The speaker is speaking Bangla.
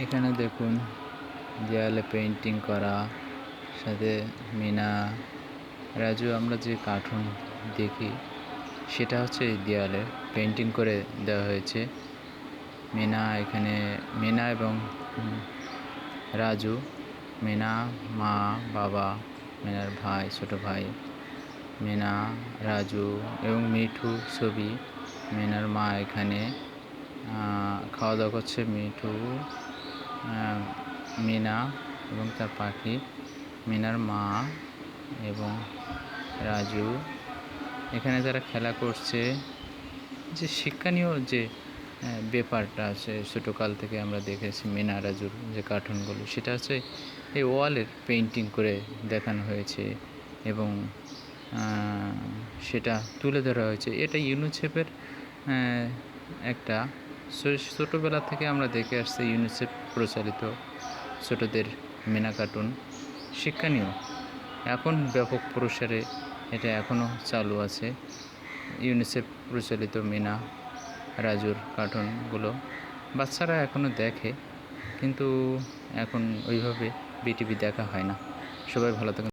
এখানে দেখুন দেয়ালে পেইন্টিং করা, সাথে মিনা, রাজু আমরা যে কার্টুন দেখি সেটা হচ্ছে এই দেয়ালে পেইন্টিং করে দেওয়া হয়েছে। মিনা এখানে মিনা এবং রাজু, মিনা মা বাবা, মিনার ভাই ছোট ভাই, মিনা রাজু এবং মিঠু ছবি। মিনার মা এখানে খাওয়া দাওয়া করছে, মিঠু, মিনা এবং তার পাখি, মিনার মা এবং রাজু এখানে যারা খেলা করছে। যে শিক্ষণীয় যে ব্যাপারটা আছে ছোটোকাল থেকে আমরা দেখেছি মিনা রাজুর যে কার্টুনগুলো, সেটা হচ্ছে এই ওয়ালের পেইন্টিং করে দেখানো হয়েছে এবং সেটা তুলে ধরা হয়েছে। এটা ইউনিসেফের একটা ছোটোবেলা থেকে আমরা দেখে আসছি। ইউনিসেফ প্রচারিত ছোটোদের মিনা কার্টুন শিক্ষণীয়, এখন ব্যাপক প্রসারে এটা এখনও চালু আছে। ইউনিসেফ প্রচলিত মিনা রাজুর কার্টুনগুলো বাচ্চারা এখনও দেখে, কিন্তু এখন ওইভাবে বিটিভি দেখা হয় না। সবাই ভালো থাকুন।